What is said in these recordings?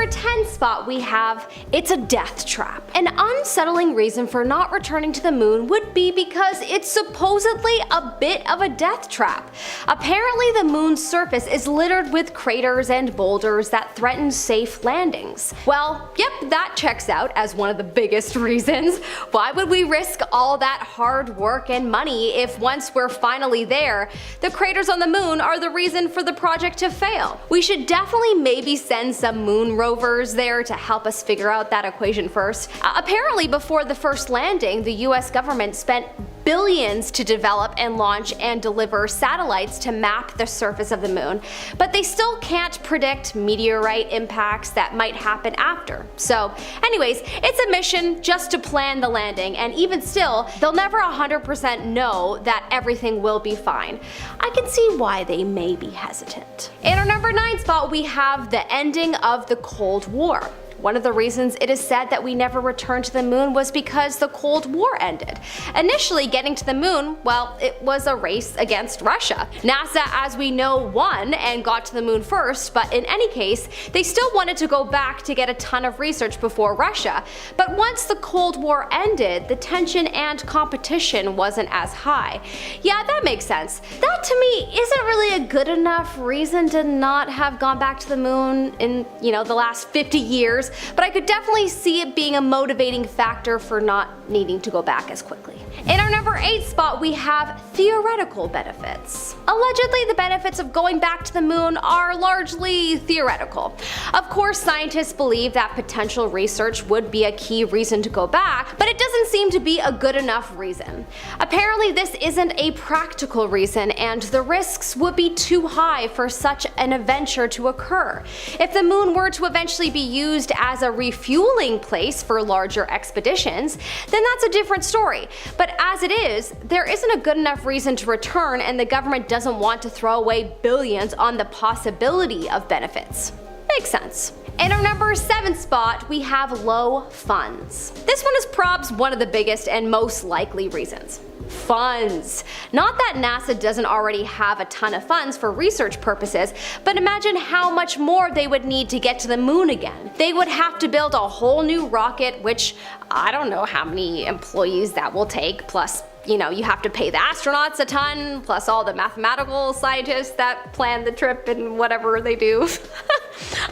number 10 spot we have, it's a death trap. An unsettling reason for not returning to the moon would be because it's supposedly a bit of a death trap. Apparently the moon's surface is littered with craters and boulders that threaten safe landings. Well, yep, that checks out as one of the biggest reasons. Why would we risk all that hard work and money if once we're finally there, the craters on the moon are the reason for the project to fail? We should definitely maybe send some moon rovers there to help us figure out that equation first. Apparently before the first landing, the US government spent billions to develop and launch and deliver satellites to map the surface of the moon, but they still can't predict meteorite impacts that might happen after. So anyways, it's a mission just to plan the landing, and even still, they'll never 100% know that everything will be fine. I can see why they may be hesitant. In our number 9 spot, we have the ending of the Cold War. One of the reasons it is said that we never returned to the moon was because the Cold War ended. Initially, getting to the moon, well, it was a race against Russia. NASA, as we know, won and got to the moon first, but in any case, they still wanted to go back to get a ton of research before Russia. But once the Cold War ended, the tension and competition wasn't as high. Yeah, that makes sense. That to me isn't really a good enough reason to not have gone back to the moon in, the last 50 years. But I could definitely see it being a motivating factor for not needing to go back as quickly. In our number 8 spot, we have theoretical benefits. Allegedly, the benefits of going back to the moon are largely theoretical. Of course, scientists believe that potential research would be a key reason to go back, but it doesn't seem to be a good enough reason. Apparently, this isn't a practical reason, and the risks would be too high for such an adventure to occur. If the moon were to eventually be used as a refueling place for larger expeditions, then that's a different story. But as it is, there isn't a good enough reason to return, and the government doesn't want to throw away billions on the possibility of benefits. Makes sense. In our number 7 spot, we have low funds. This one is probs one of the biggest and most likely reasons. Funds. Not that NASA doesn't already have a ton of funds for research purposes, but imagine how much more they would need to get to the moon again. They would have to build a whole new rocket, which I don't know how many employees that will take, plus you have to pay the astronauts a ton, plus all the mathematical scientists that plan the trip and whatever they do.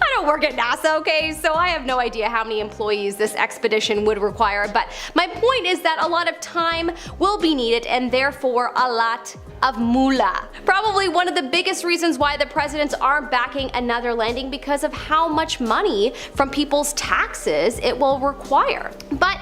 I don't work at NASA, okay, so I have no idea how many employees this expedition would require, but my point is that a lot of time will be needed and therefore a lot of moolah. Probably one of the biggest reasons why the presidents aren't backing another landing because of how much money from people's taxes it will require. But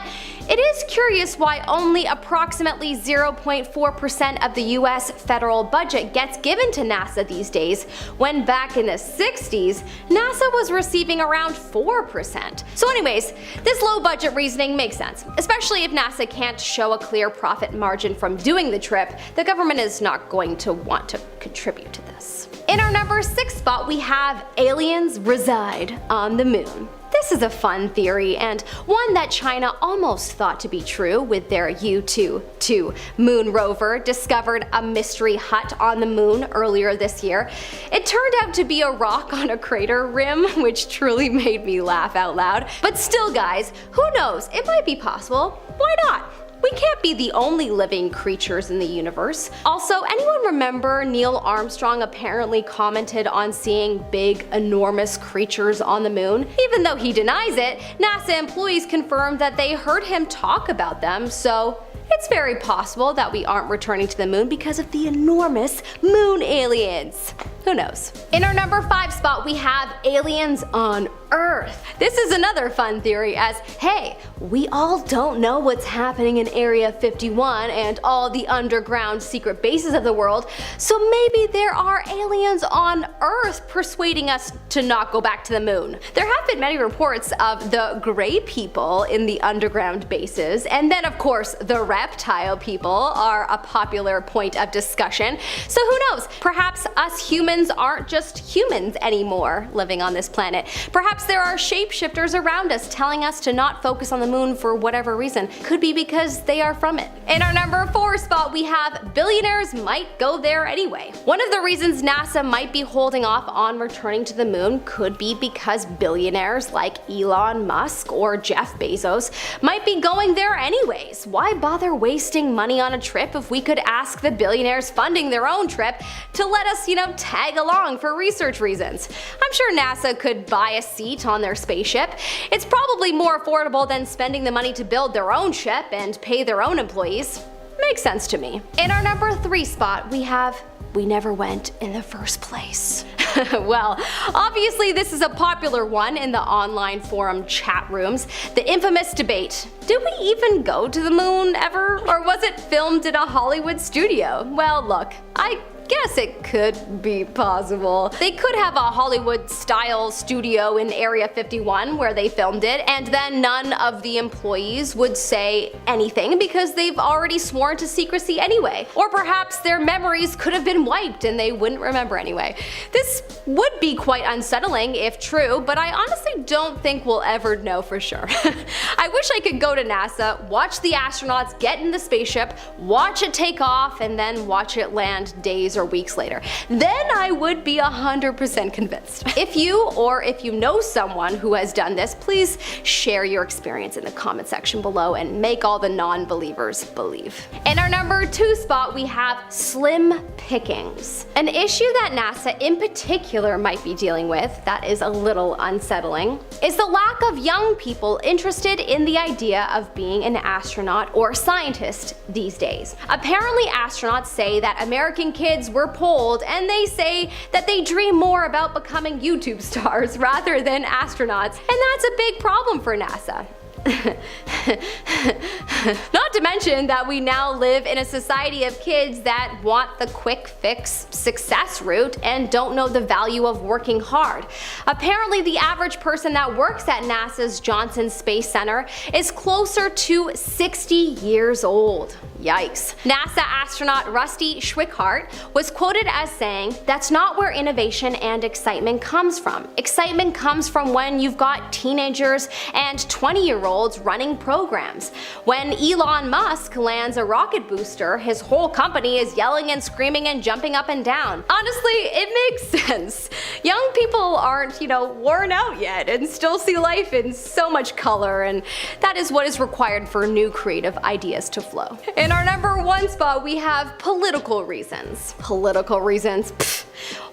it is curious why only approximately 0.4% of the US federal budget gets given to NASA these days, when back in the 60s, NASA was receiving around 4%. So anyways, this low budget reasoning makes sense, especially if NASA can't show a clear profit margin from doing the trip. The government is not going to want to contribute to this. In our number 6 spot, we have aliens reside on the moon. This is a fun theory, and one that China almost thought to be true with their U-2 moon rover discovered a mystery hut on the moon earlier this year. It turned out to be a rock on a crater rim, which truly made me laugh out loud. But still guys, who knows, it might be possible. Why not? We can't be the only living creatures in the universe. Also, anyone remember Neil Armstrong apparently commented on seeing big, enormous creatures on the moon? Even though he denies it, NASA employees confirmed that they heard him talk about them, so it's very possible that we aren't returning to the moon because of the enormous moon aliens. Who knows? In our number 5 spot, we have aliens on Earth. This is another fun theory, as hey, we all don't know what's happening in Area 51 and all the underground secret bases of the world, so maybe there are aliens on Earth persuading us to not go back to the moon. There have been many reports of the gray people in the underground bases, and then of course the reptile people are a popular point of discussion. So who knows, perhaps us humans humans aren't just humans anymore living on this planet. Perhaps there are shapeshifters around us telling us to not focus on the moon for whatever reason. Could be because they are from it. In our number 4 spot, we have billionaires might go there anyway. One of the reasons NASA might be holding off on returning to the moon could be because billionaires like Elon Musk or Jeff Bezos might be going there anyways. Why bother wasting money on a trip if we could ask the billionaires funding their own trip to let us, tag along for research reasons? I'm sure NASA could buy a seat on their spaceship. It's probably more affordable than spending the money to build their own ship and pay their own employees. Makes sense to me. In our number 3 spot, we never went in the first place. Well, obviously this is a popular one in the online forum chat rooms. The infamous debate. Did we even go to the moon ever? Or was it filmed in a Hollywood studio? Well, look, I guess it could be possible. They could have a Hollywood-style studio in Area 51 where they filmed it, and then none of the employees would say anything because they've already sworn to secrecy anyway. Or perhaps their memories could have been wiped and they wouldn't remember anyway. This would be quite unsettling if true, but I honestly don't think we'll ever know for sure. I wish I could go to NASA, watch the astronauts get in the spaceship, watch it take off, and then watch it land days or weeks later. Then I would be 100% convinced. If you know someone who has done this, please share your experience in the comment section below and make all the non-believers believe. In our number 2 spot, we have slim pickings. An issue that NASA in particular might be dealing with that is a little unsettling is the lack of young people interested in the idea of being an astronaut or scientist these days. Apparently astronauts say that American kids were polled and they say that they dream more about becoming YouTube stars rather than astronauts, and that's a big problem for NASA. Not to mention that we now live in a society of kids that want the quick fix success route and don't know the value of working hard. Apparently the average person that works at NASA's Johnson Space Center is closer to 60 years old. Yikes. NASA astronaut Rusty Schweickart was quoted as saying, "That's not where innovation and excitement comes from. Excitement comes from when you've got teenagers and 20-year-olds running programs. When Elon Musk lands a rocket booster, his whole company is yelling and screaming and jumping up and down." Honestly, it makes sense. Young people aren't, worn out yet and still see life in so much color, and that is what is required for new creative ideas to flow. In our number 1 spot, we have political reasons. Political reasons? Pfft.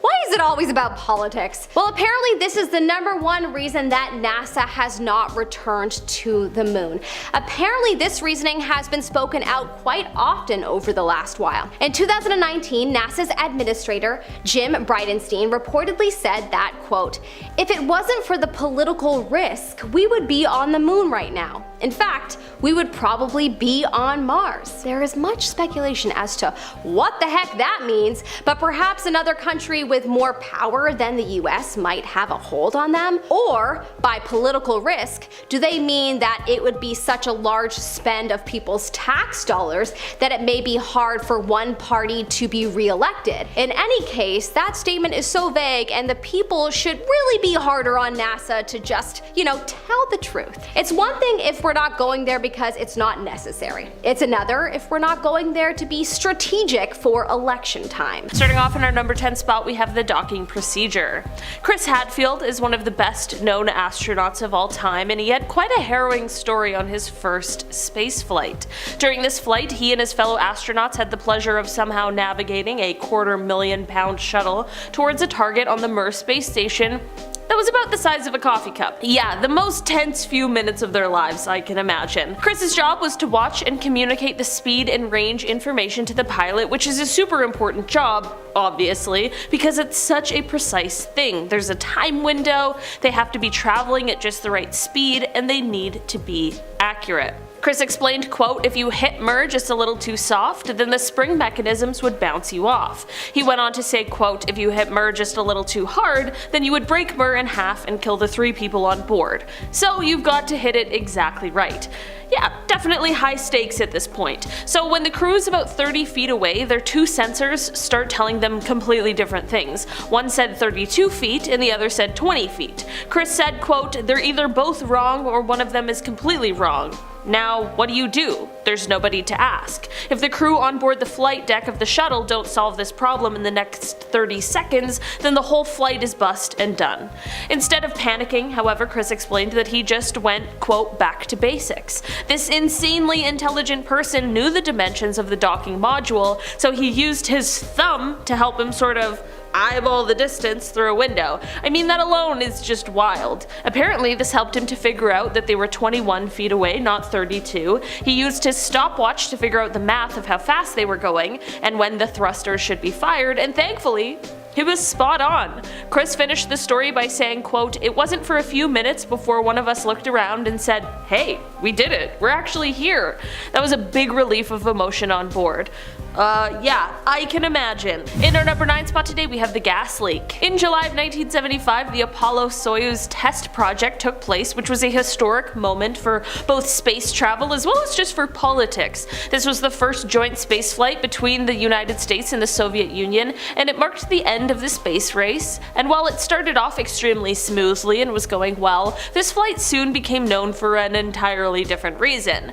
Why is it always about politics? Well, apparently this is the number 1 reason that NASA has not returned to the moon. Apparently this reasoning has been spoken out quite often over the last while. In 2019, NASA's administrator, Jim Bridenstine, reportedly said that, quote, "If it wasn't for the political risk, we would be on the moon right now. In fact, we would probably be on Mars." There is much speculation as to what the heck that means, but perhaps another country with more power than the US might have a hold on them? Or, by political risk, do they mean that it would be such a large spend of people's tax dollars that it may be hard for one party to be re-elected? In any case, that statement is so vague, and the people should really be harder on NASA to just, tell the truth. It's one thing if we're not going there because it's not necessary. It's another if we're not going there to be strategic for election time. Starting off in our number 10 spot, we have the docking procedure. Chris Hadfield is one of the best known astronauts of all time, and he had quite a harrowing story on his first space flight. During this flight, he and his fellow astronauts had the pleasure of somehow navigating a £250,000 shuttle towards a target on the Mir space station that was about the size of a coffee cup. Yeah, the most tense few minutes of their lives, I can imagine. Chris's job was to watch and communicate the speed and range information to the pilot, which is a super important job, obviously, because it's such a precise thing. There's a time window, they have to be traveling at just the right speed, and they need to be accurate. Chris explained, quote, "If you hit Mir just a little too soft, then the spring mechanisms would bounce you off." He went on to say, quote, "If you hit Mir just a little too hard, then you would break Mir in half and kill the 3 people on board. So you've got to hit it exactly right. Yeah, definitely high stakes at this point. So when the crew is about 30 feet away, their 2 sensors start telling them completely different things. One said 32 feet and the other said 20 feet. Chris said, quote, "They're either both wrong or one of them is completely wrong. Now, what do? There's nobody to ask. If the crew on board the flight deck of the shuttle don't solve this problem in the next 30 seconds, then the whole flight is bust and done." Instead of panicking, however, Chris explained that he just went, quote, "back to basics." This insanely intelligent person knew the dimensions of the docking module, so he used his thumb to help him sort of eyeball the distance through a window. I mean, that alone is just wild. Apparently this helped him to figure out that they were 21 feet away, not 32. He used his stopwatch to figure out the math of how fast they were going and when the thrusters should be fired, and thankfully, he was spot on. Chris finished the story by saying, quote, "It wasn't for a few minutes before one of us looked around and said, 'Hey, we did it, we're actually here.' That was a big relief of emotion on board." Yeah, I can imagine. In our number 9 spot today, we have the gas leak. In July of 1975, the Apollo-Soyuz test project took place, which was a historic moment for both space travel as well as just for politics. This was the first joint spaceflight between the United States and the Soviet Union, and it marked the end of the space race. And while it started off extremely smoothly and was going well, this flight soon became known for an entirely different reason.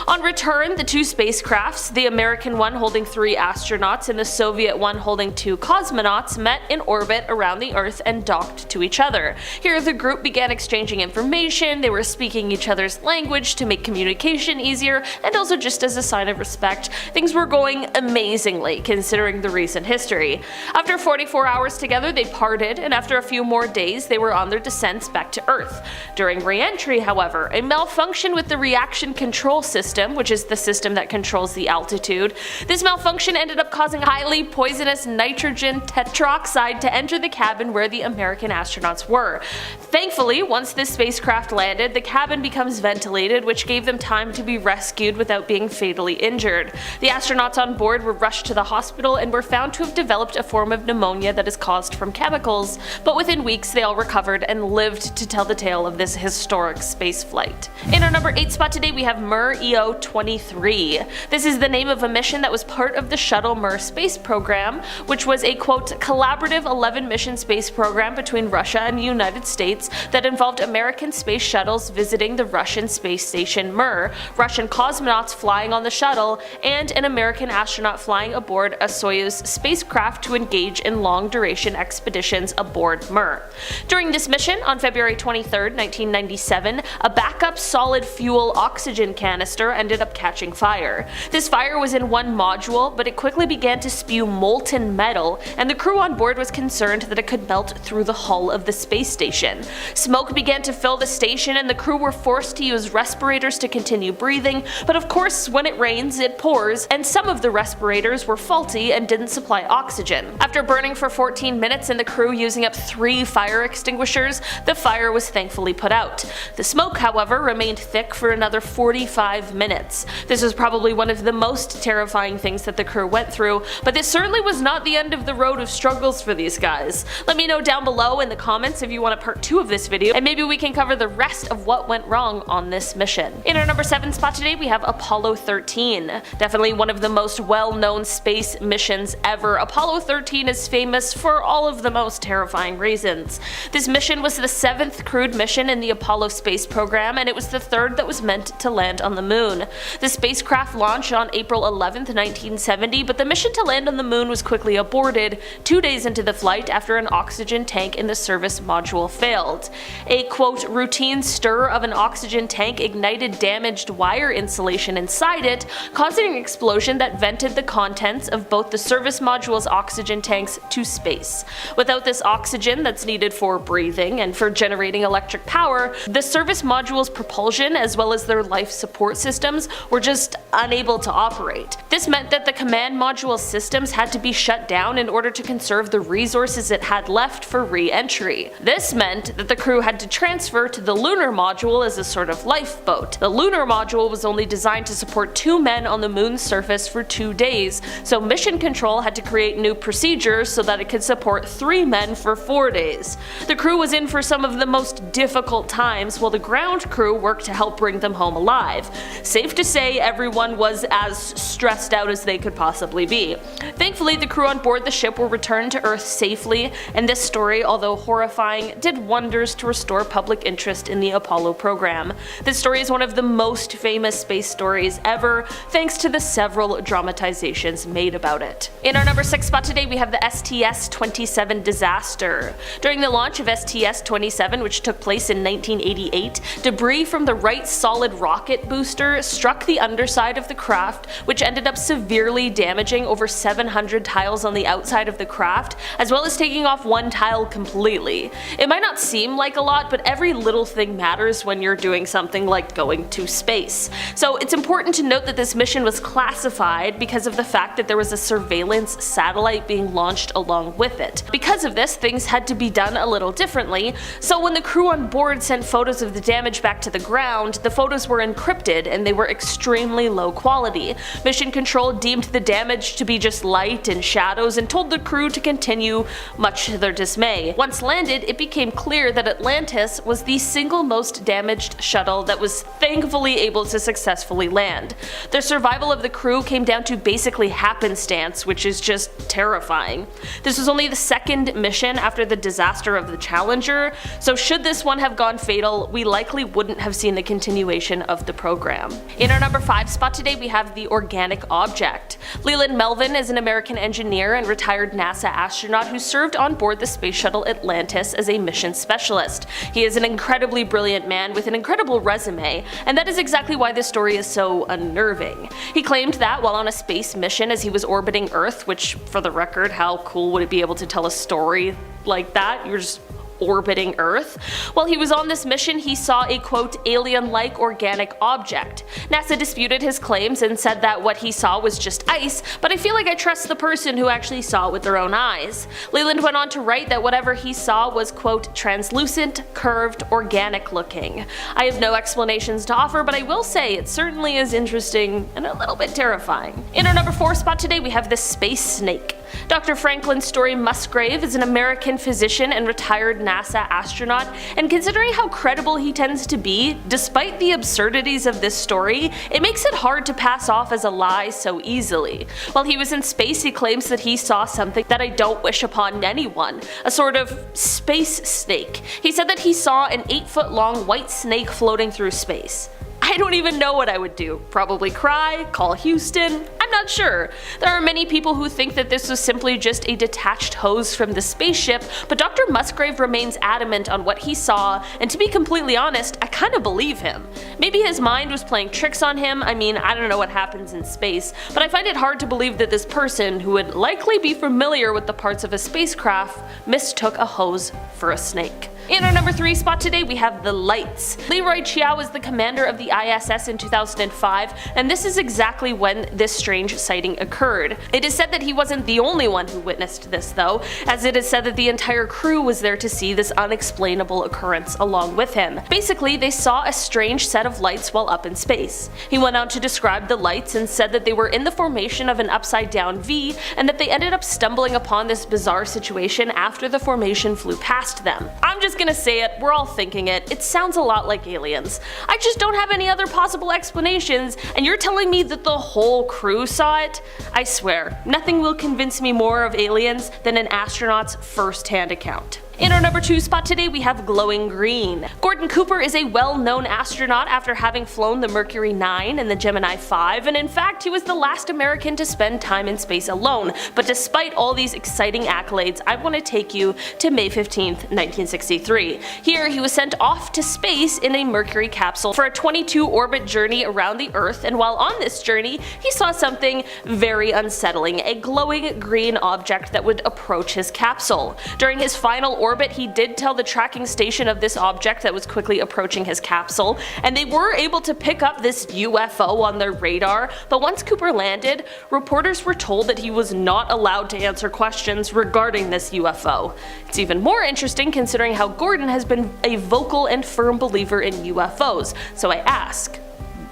On return, the 2 spacecrafts, the American one holding 3 astronauts and the Soviet one holding 2 cosmonauts, met in orbit around the Earth and docked to each other. Here the group began exchanging information, they were speaking each other's language to make communication easier, and also just as a sign of respect. Things were going amazingly considering the recent history. After 44 hours together they parted, and after a few more days they were on their descents back to Earth. During re-entry, however, a malfunction with the reaction control system, which is the system that controls the altitude, this malfunction ended up causing highly poisonous nitrogen tetroxide to enter the cabin where the American astronauts were. Thankfully, once this spacecraft landed, the cabin becomes ventilated, which gave them time to be rescued without being fatally injured. The astronauts on board were rushed to the hospital and were found to have developed a form of pneumonia that is caused from chemicals, but within weeks they all recovered and lived to tell the tale of this historic spaceflight. In our number 8 spot today, we have MER-EO-23. This is the name of a mission that was part of the Shuttle Mir space program, which was a, quote, collaborative 11-mission space program between Russia and the United States that involved American space shuttles visiting the Russian space station Mir, Russian cosmonauts flying on the shuttle, and an American astronaut flying aboard a Soyuz spacecraft to engage in long-duration expeditions aboard Mir. During this mission, on February 23, 1997, a backup solid fuel oxygen canister ended up catching fire. This fire was in one module, but it quickly began to spew molten metal, and the crew on board was concerned that it could melt through the hull of the space station. Smoke began to fill the station, and the crew were forced to use respirators to continue breathing, but of course when it rains it pours, and some of the respirators were faulty and didn't supply oxygen. After burning for 14 minutes and the crew using up 3 fire extinguishers, the fire was thankfully put out. The smoke, however, remained thick for another 45 minutes. This was probably one of the most terrifying things that the crew went through, but this certainly was not the end of the road of struggles for these guys. Let me know down below in the comments if you want a part 2 of this video, and maybe we can cover the rest of what went wrong on this mission. In our number 7 spot today, we have Apollo 13. Definitely one of the most well-known space missions ever. Apollo 13 is famous for all of the most terrifying reasons. This mission was the 7th crewed mission in the Apollo space program, and it was the 3rd that was meant to land on the moon. The spacecraft launched on April 11, 1970, but the mission to land on the moon was quickly aborted 2 days into the flight after an oxygen tank in the service module failed. A, quote, routine stir of an oxygen tank ignited damaged wire insulation inside it, causing an explosion that vented the contents of both the service module's oxygen tanks to space. Without this oxygen that's needed for breathing and for generating electric power, the service module's propulsion as well as their life support systems were just unable to operate. This meant that that the command module systems had to be shut down in order to conserve the resources it had left for re-entry. This meant that the crew had to transfer to the lunar module as a sort of lifeboat. The lunar module was only designed to support 2 men on the moon's surface for 2 days, so Mission Control had to create new procedures so that it could support 3 men for 4 days. The crew was in for some of the most difficult times, while the ground crew worked to help bring them home alive. Safe to say everyone was as stressed out as they could possibly be. Thankfully, the crew on board the ship were returned to Earth safely, and this story, although horrifying, did wonders to restore public interest in the Apollo program. This story is one of the most famous space stories ever, thanks to the several dramatizations made about it. In our number 6 spot today, we have the STS-27 disaster. During the launch of STS-27, which took place in 1988, debris from the right solid rocket booster struck the underside of the craft, which ended up severely damaging over 700 tiles on the outside of the craft, as well as taking off 1 tile completely. It might not seem like a lot, but every little thing matters when you're doing something like going to space. So it's important to note that this mission was classified because of the fact that there was a surveillance satellite being launched along with it. Because of this, things had to be done a little differently, so when the crew on board sent photos of the damage back to the ground, the photos were encrypted and they were extremely low quality. Mission Control deemed the damage to be just light and shadows and told the crew to continue, much to their dismay. Once landed, it became clear that Atlantis was the single most damaged shuttle that was thankfully able to successfully land. The survival of the crew came down to basically happenstance, which is just terrifying. This was only the 2nd mission after the disaster of the Challenger, so should this one have gone fatal, we likely wouldn't have seen the continuation of the program. In our number 5 spot today, we have the organic object. Leland Melvin is an American engineer and retired NASA astronaut who served on board the space shuttle Atlantis as a mission specialist. He is an incredibly brilliant man with an incredible resume, and that is exactly why this story is so unnerving. He claimed that while on a space mission as he was orbiting Earth, which for the record, how cool would it be able to tell a story like that? You're just orbiting Earth. While he was on this mission, he saw a quote alien-like organic object. NASA disputed his claims and said that what he saw was just ice, but I feel like I trust the person who actually saw it with their own eyes. Leland went on to write that whatever he saw was quote translucent, curved, organic looking. I have no explanations to offer, but I will say it certainly is interesting and a little bit terrifying. In our number 4 spot today, we have the space snake. Dr. Franklin Story Musgrave is an American physician and retired NASA astronaut, and considering how credible he tends to be, despite the absurdities of this story, it makes it hard to pass off as a lie so easily. While he was in space, he claims that he saw something that I don't wish upon anyone, a sort of space snake. He said that he saw an 8-foot-long white snake floating through space. I don't even know what I would do. Probably cry, call Houston, I'm not sure. There are many people who think that this was simply just a detached hose from the spaceship, but Dr. Musgrave remains adamant on what he saw, and to be completely honest, I kinda believe him. Maybe his mind was playing tricks on him. I mean, I don't know what happens in space, but I find it hard to believe that this person, who would likely be familiar with the parts of a spacecraft, mistook a hose for a snake. In our number 3 spot today, we have the lights. Leroy Chiao was the commander of the ISS in 2005, and this is exactly when this strange sighting occurred. It is said that he wasn't the only one who witnessed this though, as it is said that the entire crew was there to see this unexplainable occurrence along with him. Basically, they saw a strange set of lights while up in space. He went on to describe the lights and said that they were in the formation of an upside down V, and that they ended up stumbling upon this bizarre situation after the formation flew past them. I'm just gonna say it, we're all thinking it, it sounds a lot like aliens. I just don't have any other possible explanations, and you're telling me that the whole crew saw it? I swear, nothing will convince me more of aliens than an astronaut's first-hand account. In our number 2 spot today, we have glowing green. Gordon Cooper is a well-known astronaut after having flown the Mercury 9 and the Gemini 5, and in fact he was the last American to spend time in space alone. But despite all these exciting accolades, I want to take you to May 15th, 1963. Here he was sent off to space in a Mercury capsule for a 22-orbit journey around the Earth, and while on this journey he saw something very unsettling, a glowing green object that would approach his capsule. During his final orbit, he did tell the tracking station of this object that was quickly approaching his capsule, and they were able to pick up this UFO on their radar, but once Cooper landed, reporters were told that he was not allowed to answer questions regarding this UFO. It's even more interesting considering how Gordon has been a vocal and firm believer in UFOs, so I ask,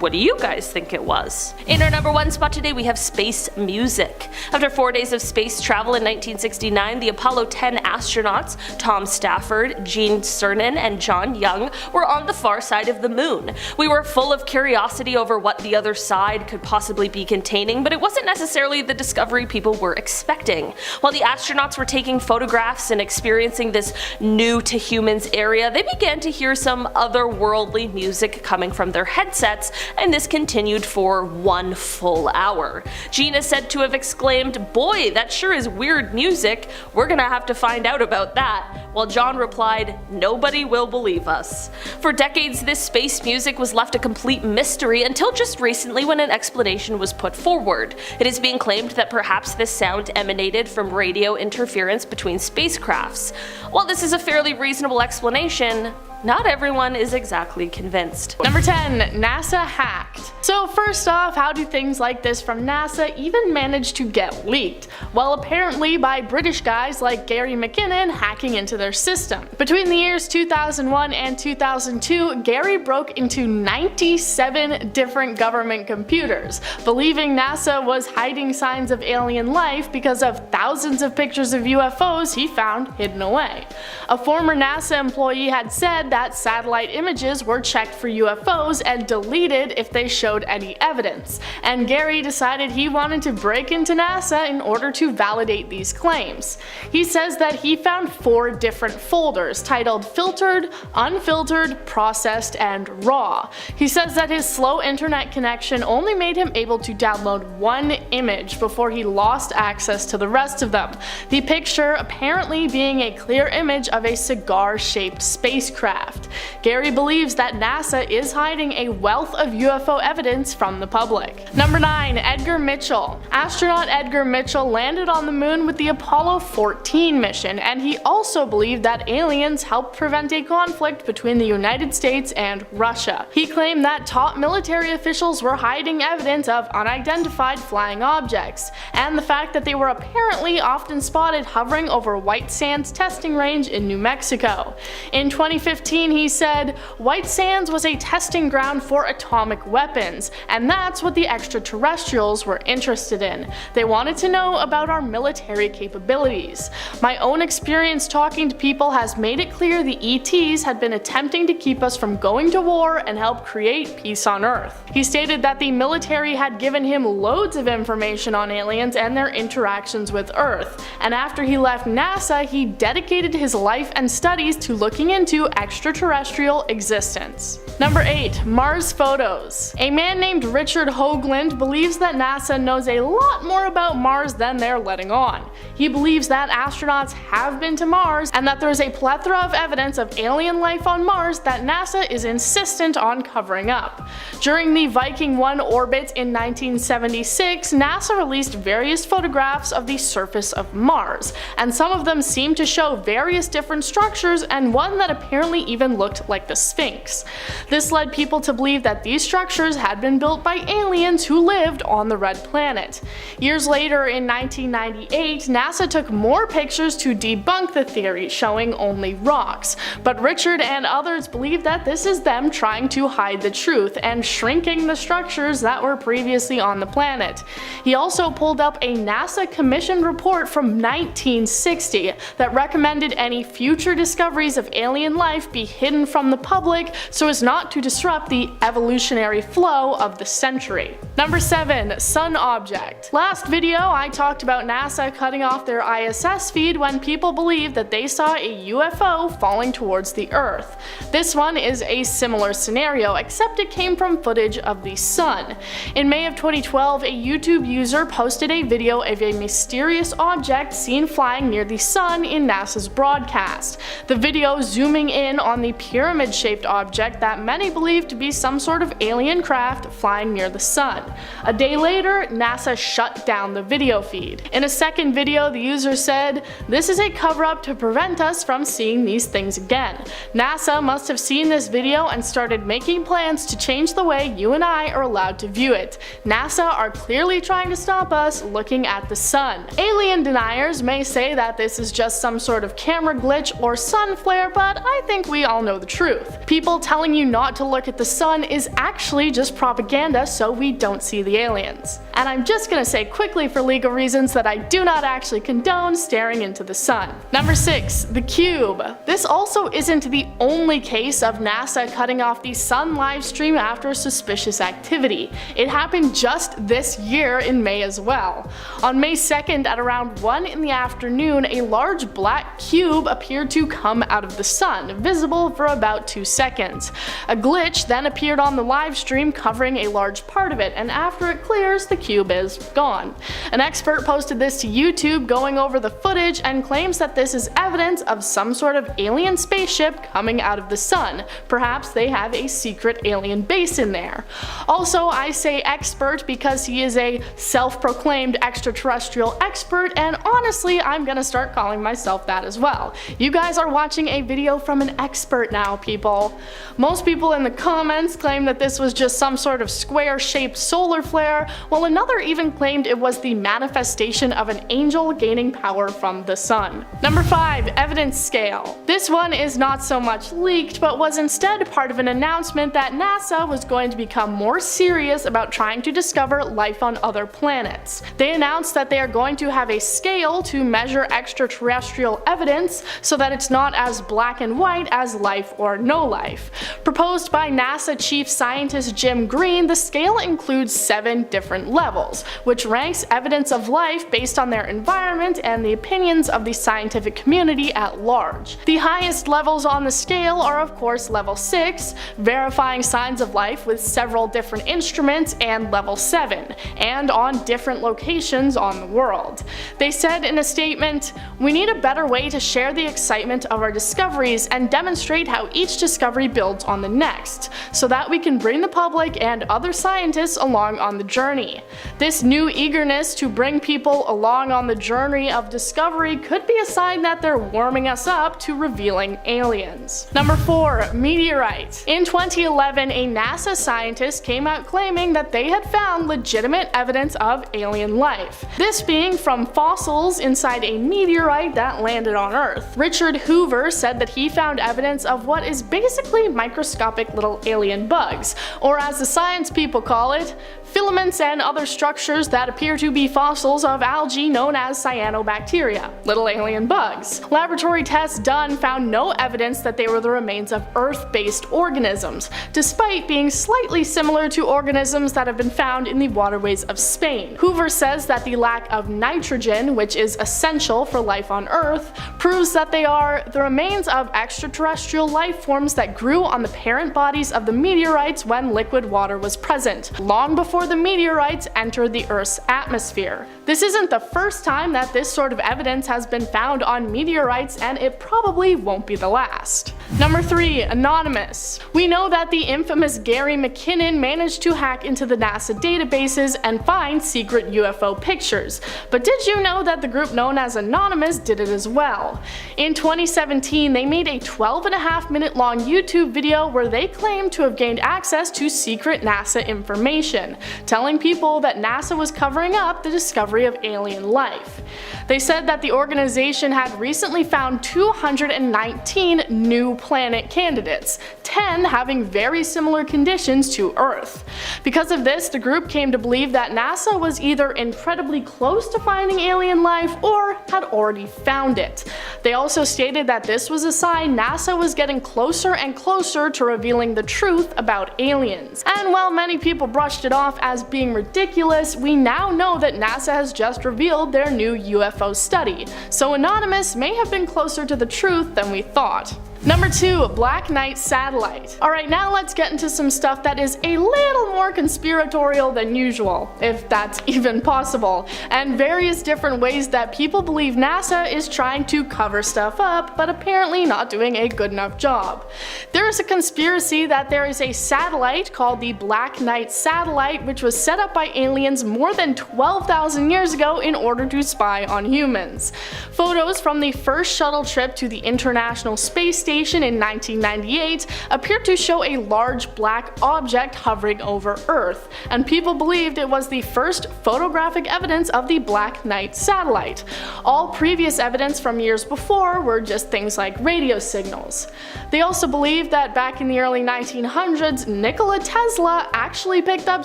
what do you guys think it was? In our number 1 spot today, we have space music. After 4 days of space travel in 1969, the Apollo 10 astronauts, Tom Stafford, Gene Cernan, and John Young, were on the far side of the moon. We were full of curiosity over what the other side could possibly be containing, but it wasn't necessarily the discovery people were expecting. While the astronauts were taking photographs and experiencing this new to humans area, they began to hear some otherworldly music coming from their headsets, and this continued for 1 full hour. Gene is said to have exclaimed, "Boy, that sure is weird music, we're gonna have to find out about that," while John replied, "Nobody will believe us." For decades, this space music was left a complete mystery until just recently when an explanation was put forward. It is being claimed that perhaps this sound emanated from radio interference between spacecrafts. While this is a fairly reasonable explanation, not everyone is exactly convinced. Number 10. NASA hacked. So first off, how do things like this from NASA even manage to get leaked? Well, apparently by British guys like Gary McKinnon hacking into their system. Between the years 2001 and 2002, Gary broke into 97 different government computers, believing NASA was hiding signs of alien life because of thousands of pictures of UFOs he found hidden away. A former NASA employee had said that satellite images were checked for UFOs and deleted if they showed any evidence, and Gary decided he wanted to break into NASA in order to validate these claims. He says that he found 4 different folders titled Filtered, Unfiltered, Processed, and Raw. He says that his slow internet connection only made him able to download 1 image before he lost access to the rest of them, the picture apparently being a clear image of a cigar-shaped spacecraft. Gary believes that NASA is hiding a wealth of UFO evidence from the public. Number 9. Edgar Mitchell. Astronaut Edgar Mitchell landed on the moon with the Apollo 14 mission, and he also believed that aliens helped prevent a conflict between the United States and Russia. He claimed that top military officials were hiding evidence of unidentified flying objects, and the fact that they were apparently often spotted hovering over White Sands testing range in New Mexico. In 2015, he said, "White Sands was a testing ground for atomic weapons, and that's what the extraterrestrials were interested in. They wanted to know about our military capabilities. My own experience talking to people has made it clear the ETs had been attempting to keep us from going to war and help create peace on Earth." He stated that the military had given him loads of information on aliens and their interactions with Earth, and after he left NASA, he dedicated his life and studies to looking into extraterrestrial existence. Number 8. Mars photos. A man named Richard Hoagland believes that NASA knows a lot more about Mars than they're letting on. He believes that astronauts have been to Mars and that there is a plethora of evidence of alien life on Mars that NASA is insistent on covering up. During the Viking 1 orbit in 1976, NASA released various photographs of the surface of Mars, and some of them seemed to show various different structures and one that apparently even looked like the Sphinx. This led people to believe that these structures had been built by aliens who lived on the Red Planet. Years later, in 1998, NASA took more pictures to debunk the theory, showing only rocks, but Richard and others believe that this is them trying to hide the truth and shrinking the structures that were previously on the planet. He also pulled up a NASA commissioned report from 1960 that recommended any future discoveries of alien life be hidden from the public so as not to disrupt the evolutionary flow of the century. Number 7. Sun object. Last video I talked about NASA cutting off their ISS feed when people believed that they saw a UFO falling towards the Earth. This one is a similar scenario, except it came from footage of the sun. In May of 2012, a YouTube user posted a video of a mysterious object seen flying near the sun in NASA's broadcast. The video zooming in on the pyramid-shaped object that many believe to be some sort of alien craft flying near the sun. A day later, NASA shut down the video feed. In a second video, the user said, "This is a cover-up to prevent us from seeing these things again. NASA must have seen this video and started making plans to change the way you and I are allowed to view it. NASA are clearly trying to stop us looking at the sun." Alien deniers may say that this is just some sort of camera glitch or sun flare, but I think we all know the truth. People telling you not to look at the sun is actually just propaganda so we don't see the aliens. And I'm just gonna say quickly for legal reasons that I do not actually condone staring into the sun. Number 6. The cube. This also isn't the only case of NASA cutting off the sun livestream after suspicious activity. It happened just this year in May as well. On May 2nd at around 1 in the afternoon, a large black cube appeared to come out of the sun, visible for about 2 seconds. A glitch then appeared on the live stream covering a large part of it, and after it clears, the cube is gone. An expert posted this to YouTube going over the footage and claims that this is evidence of some sort of alien spaceship coming out of the sun. Perhaps they have a secret alien base in there. Also, I say expert because he is a self-proclaimed extraterrestrial expert, and honestly, I'm gonna start calling myself that as well. You guys are watching a video from an expert now, people. Most people in the comments claim that this was just some sort of square-shaped solar flare, while another even claimed it was the manifestation of an angel gaining power from the sun. Number 5. Evidence scale. This one is not so much leaked, but was instead part of an announcement that NASA was going to become more serious about trying to discover life on other planets. They announced that they are going to have a scale to measure extraterrestrial evidence so that it's not as black and white as life or no life. Proposed by NASA Chief Scientist Jim Green, the scale includes 7 different levels, which ranks evidence of life based on their environment and the opinions of the scientific community at large. The highest levels on the scale are of course level 6, verifying signs of life with several different instruments, and level 7, and on different locations on the world. They said in a statement, "We need a better way to share the excitement of our discoveries and demonstrate how each discovery builds on the next, so that we can bring the public and other scientists along on the journey. This new eagerness to bring people along on the journey of discovery could be a sign that they're warming us up to revealing aliens." Number 4. Meteorite. In 2011, a NASA scientist came out claiming that they had found legitimate evidence of alien life, this being from fossils inside a meteorite that landed on Earth. Richard Hoover said that he found evidence of what is basically microscopic little alien bugs, or as the science people call it, filaments and other structures that appear to be fossils of algae known as cyanobacteria, little alien bugs. Laboratory tests done found no evidence that they were the remains of Earth-based organisms, despite being slightly similar to organisms that have been found in the waterways of Spain. Hoover says that the lack of nitrogen, which is essential for life on Earth, proves that they are the remains of extraterrestrial life forms that grew on the parent bodies of the meteorites when liquid water was present, long before the meteorites entered the Earth's atmosphere. This isn't the first time that this sort of evidence has been found on meteorites, and it probably won't be the last. Number 3. Anonymous. We know that the infamous Gary McKinnon managed to hack into the NASA databases and find secret UFO pictures, but did you know that the group known as Anonymous did it as well? In 2017, they made a 12.5-minute long YouTube video where they claimed to have gained access to secret NASA information, telling people that NASA was covering up the discovery of alien life. They said that the organization had recently found 219 new planet candidates, 10 having very similar conditions to Earth. Because of this, the group came to believe that NASA was either incredibly close to finding alien life or had already found it. They also stated that this was a sign NASA was getting closer and closer to revealing the truth about aliens. And while many people brushed it off as being ridiculous, we now know that NASA has just revealed their new UFO study, so Anonymous may have been closer to the truth than we thought. Number 2, Black Knight satellite. Alright, now let's get into some stuff that is a little more conspiratorial than usual, if that's even possible, and various different ways that people believe NASA is trying to cover stuff up, but apparently not doing a good enough job. There is a conspiracy that there is a satellite called the Black Knight satellite, which was set up by aliens more than 12,000 years ago in order to spy on humans. Photos from the first shuttle trip to the International Space Station in 1998 appeared to show a large black object hovering over Earth, and people believed it was the first photographic evidence of the Black Knight satellite. All previous evidence from years before were just things like radio signals. They also believed that back in the early 1900s, Nikola Tesla actually picked up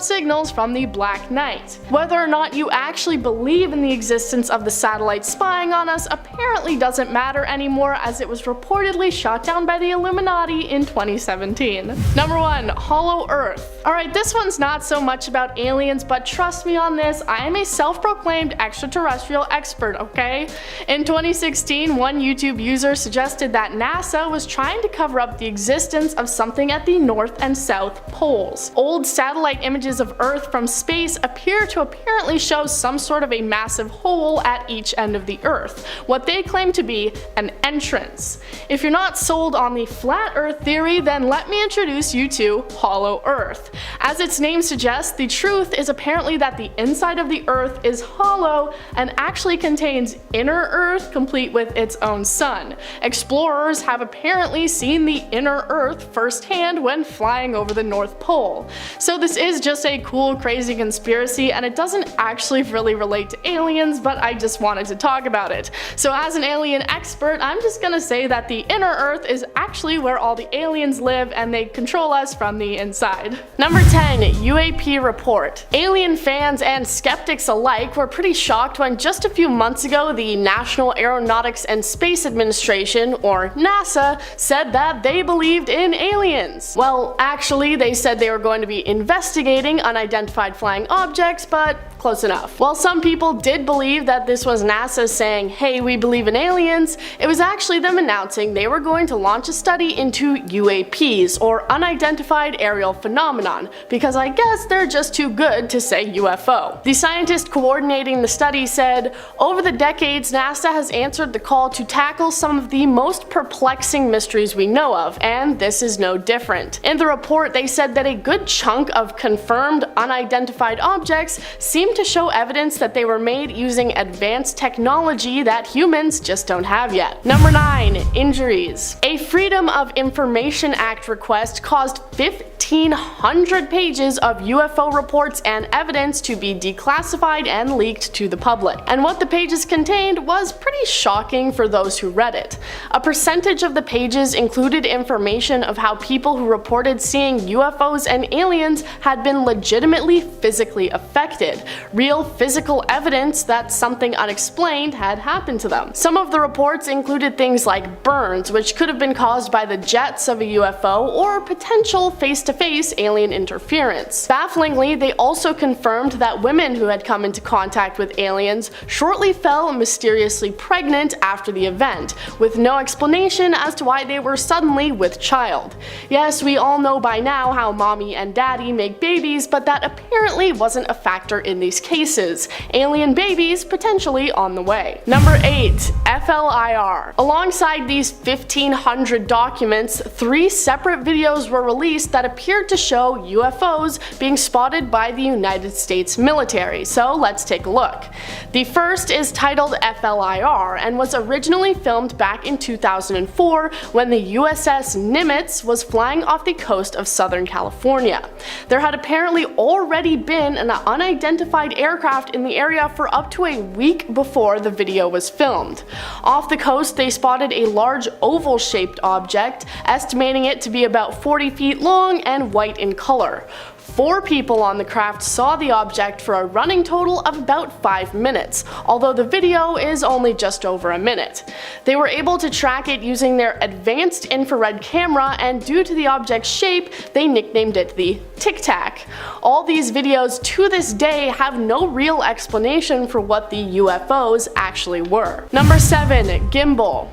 signals from the Black Knight. Whether or not you actually believe in the existence of the satellite spying on us apparently doesn't matter anymore, as it was reportedly shot down by the Illuminati in 2017. Number 1, Hollow Earth. Alright, this one's not so much about aliens, but trust me on this, I am a self-proclaimed extraterrestrial expert, okay? In 2016, one YouTube user suggested that NASA was trying to cover up the existence of something at the North and South poles. Old satellite images of Earth from space appear to apparently show some sort of a massive hole at each end of the Earth, what they claim to be an entrance. If you're not sold on the flat Earth theory, then let me introduce you to Hollow Earth. As its name suggests, the truth is apparently that the inside of the Earth is hollow and actually contains inner Earth complete with its own sun. Explorers have apparently seen the inner Earth firsthand when flying over the North Pole. So this is just a cool, crazy conspiracy, and it doesn't actually really relate to aliens, but I just wanted to talk about it. So as an alien expert, I'm just gonna say that the inner Earth is actually where all the aliens live, and they control us from the inside. Number 10, UAP report. Alien fans and skeptics alike were pretty shocked when just a few months ago the National Aeronautics and Space Administration, or NASA, said that they believed in aliens. Well, actually, they said they were going to be investigating unidentified flying objects, but close enough. While some people did believe that this was NASA saying, hey, we believe in aliens, it was actually them announcing they were going to launch a study into UAPs, or unidentified aerial phenomenon, because I guess they're just too good to say UFO. The scientist coordinating the study said, over the decades, NASA has answered the call to tackle some of the most perplexing mysteries we know of, and this is no different. In the report, they said that a good chunk of confirmed unidentified objects seem to show evidence that they were made using advanced technology that humans just don't have yet. Number 9, injuries. A Freedom of Information Act request caused 1,500 pages of UFO reports and evidence to be declassified and leaked to the public. And what the pages contained was pretty shocking for those who read it. A percentage of the pages included information of how people who reported seeing UFOs and aliens had been legitimately physically affected, real physical evidence that something unexplained had happened to them. Some of the reports included things like burns, which could have been caused by the jets of a UFO, or potential face-to-face alien interference. Bafflingly, they also confirmed that women who had come into contact with aliens shortly fell mysteriously pregnant after the event, with no explanation as to why they were suddenly with child. Yes, we all know by now how mommy and daddy make babies, but that apparently wasn't a factor in these cases. Alien babies potentially on the way. Number 8, FLIR. Alongside these 1,500 documents, 3 separate videos were released that appeared to show UFOs being spotted by the United States military, so let's take a look. The first is titled FLIR and was originally filmed back in 2004 when the USS Nimitz was flying off the coast of Southern California. There had apparently already been an unidentified aircraft in the area for up to a week before the video was filmed. Off the coast, they spotted a large oval-shaped object, estimating it to be about 40 feet long and white in color. 4 people on the craft saw the object for a running total of about 5 minutes, although the video is only just over a minute. They were able to track it using their advanced infrared camera, and due to the object's shape, they nicknamed it the Tic Tac. All these videos to this day have no real explanation for what the UFOs actually were. Number 7, gimbal.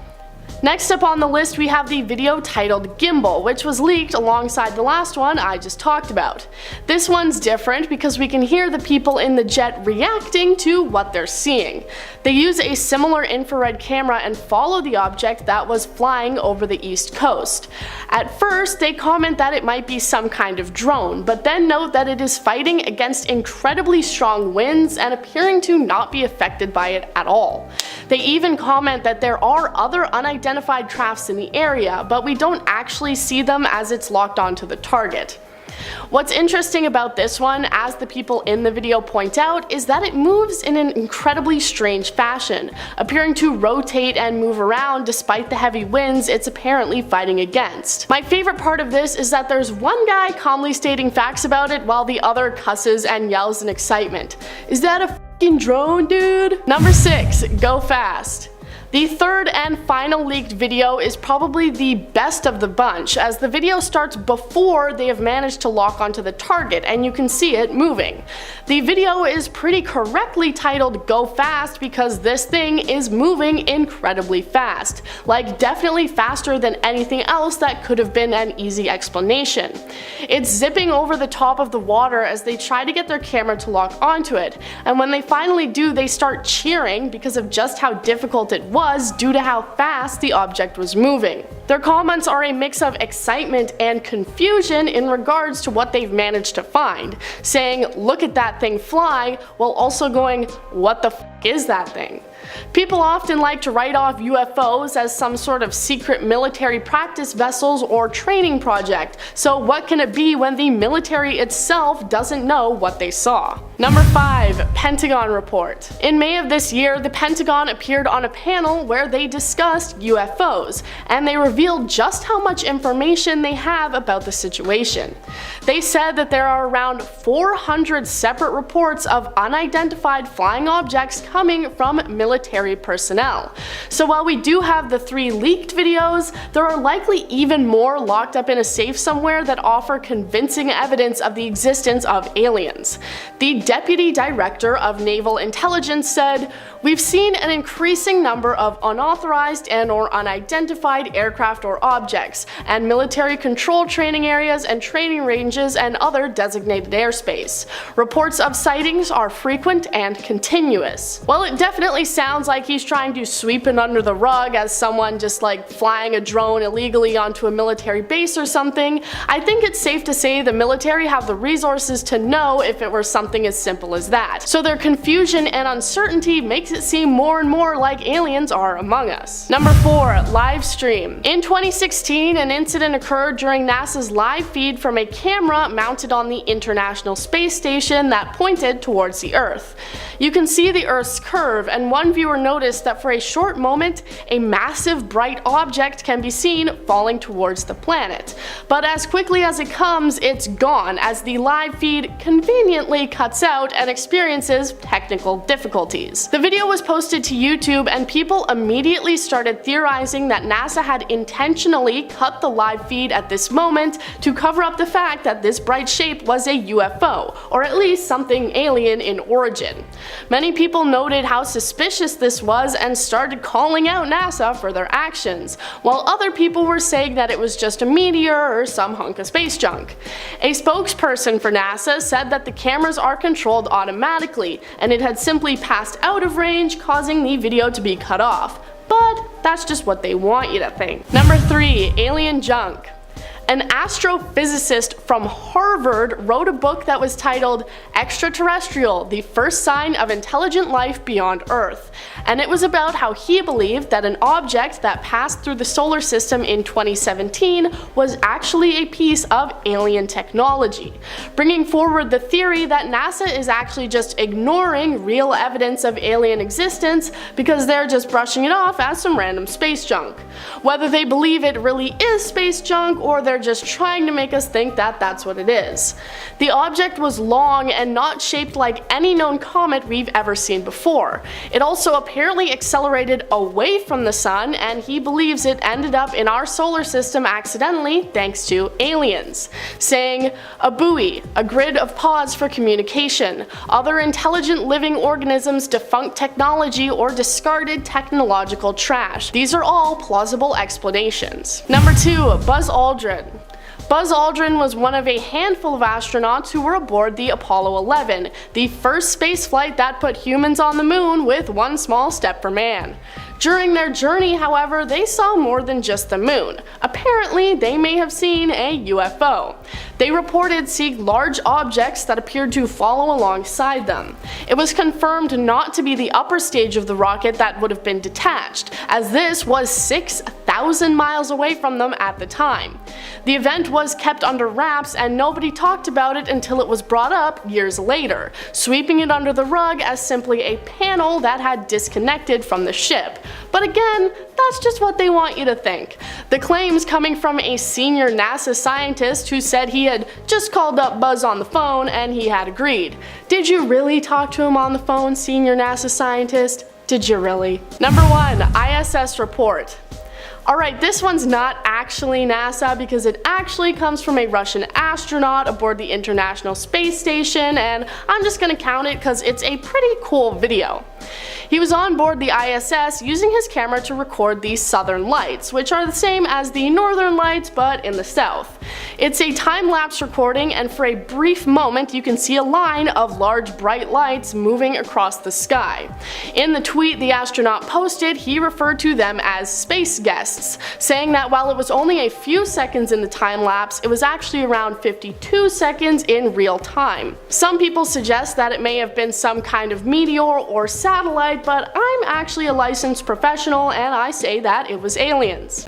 Next up on the list we have the video titled Gimbal, which was leaked alongside the last one I just talked about. This one's different because we can hear the people in the jet reacting to what they're seeing. They use a similar infrared camera and follow the object that was flying over the east coast. At first they comment that it might be some kind of drone, but then note that it is fighting against incredibly strong winds and appearing to not be affected by it at all. They even comment that there are other unidentified crafts in the area, but we don't actually see them as it's locked onto the target. What's interesting about this one, as the people in the video point out, is that it moves in an incredibly strange fashion, appearing to rotate and move around despite the heavy winds it's apparently fighting against. My favorite part of this is that there's one guy calmly stating facts about it while the other cusses and yells in excitement. Is that a f***ing drone, dude? Number 6. Go fast. The third and final leaked video is probably the best of the bunch, as the video starts before they have managed to lock onto the target and you can see it moving. The video is pretty correctly titled Go Fast because this thing is moving incredibly fast, like definitely faster than anything else that could have been an easy explanation. It's zipping over the top of the water as they try to get their camera to lock onto it, and when they finally do, they start cheering because of just how difficult it was due to how fast the object was moving. Their comments are a mix of excitement and confusion in regards to what they've managed to find, saying look at that thing fly, while also going what the f is that thing? People often like to write off UFOs as some sort of secret military practice vessels or training project, so what can it be when the military itself doesn't know what they saw? Number 5. Pentagon Report. In May of this year, the Pentagon appeared on a panel where they discussed UFOs, and they revealed just how much information they have about the situation. They said that there are around 400 separate reports of unidentified flying objects coming from military personnel. So while we do have the 3 leaked videos, there are likely even more locked up in a safe somewhere that offer convincing evidence of the existence of aliens. The Deputy Director of Naval Intelligence said, "We've seen an increasing number of unauthorized and/or unidentified aircraft or objects, and military control training areas and training ranges and other designated airspace. Reports of sightings are frequent and continuous." Well, it definitely sounds like he's trying to sweep it under the rug as someone just like flying a drone illegally onto a military base or something. I think it's safe to say the military have the resources to know if it were something as simple as that. So their confusion and uncertainty makes it seem more and more like aliens are among us. Number 4. Live stream. In 2016, an incident occurred during NASA's live feed from a camera mounted on the International Space Station that pointed towards the Earth. You can see the Earth's curve, and one viewer noticed that for a short moment, a massive bright object can be seen falling towards the planet. But as quickly as it comes, it's gone as the live feed conveniently cuts out and experiences technical difficulties. The video was posted to YouTube, and people immediately started theorizing that NASA had intentionally cut the live feed at this moment to cover up the fact that this bright shape was a UFO, or at least something alien in origin. Many people noted how suspicious this was and started calling out NASA for their actions, while other people were saying that it was just a meteor or some hunk of space junk. A spokesperson for NASA said that the cameras are controlled automatically, and it had simply passed out of range, causing the video to be cut off. But that's just what they want you to think. Number 3. Alien junk. An astrophysicist from Harvard wrote a book that was titled Extraterrestrial: The First Sign of Intelligent Life Beyond Earth, and it was about how he believed that an object that passed through the solar system in 2017 was actually a piece of alien technology, bringing forward the theory that NASA is actually just ignoring real evidence of alien existence because they're just brushing it off as some random space junk. Whether they believe it really is space junk or they're they're just trying to make us think that that's what it is. The object was long and not shaped like any known comet we've ever seen before. It also apparently accelerated away from the sun, and he believes it ended up in our solar system accidentally thanks to aliens, saying, "A buoy, a grid of pods for communication, other intelligent living organisms, defunct technology, or discarded technological trash. These are all plausible explanations." Number 2. Buzz Aldrin. Buzz Aldrin was one of a handful of astronauts who were aboard the Apollo 11, the first spaceflight that put humans on the moon with one small step for man. During their journey, however, they saw more than just the moon. Apparently, they may have seen a UFO. They reported seeing large objects that appeared to follow alongside them. It was confirmed not to be the upper stage of the rocket that would have been detached, as this was 6,000 miles away from them at the time. The event was kept under wraps and nobody talked about it until it was brought up years later, sweeping it under the rug as simply a panel that had disconnected from the ship. But again, that's just what they want you to think. The claims coming from a senior NASA scientist who said he had just called up Buzz on the phone and he had agreed. Did you really talk to him on the phone, senior NASA scientist? Did you really? Number 1. ISS report. Alright, this one's not actually NASA because it actually comes from a Russian astronaut aboard the International Space Station, and I'm just gonna count it because it's a pretty cool video. He was on board the ISS using his camera to record the southern lights, which are the same as the northern lights but in the south. It's a time-lapse recording, and for a brief moment you can see a line of large bright lights moving across the sky. In the tweet the astronaut posted, he referred to them as space guests, saying that while it was only a few seconds in the time-lapse, it was actually around 52 seconds in real time. Some people suggest that it may have been some kind of meteor or satellite, but I'm actually a licensed professional and I say that it was aliens.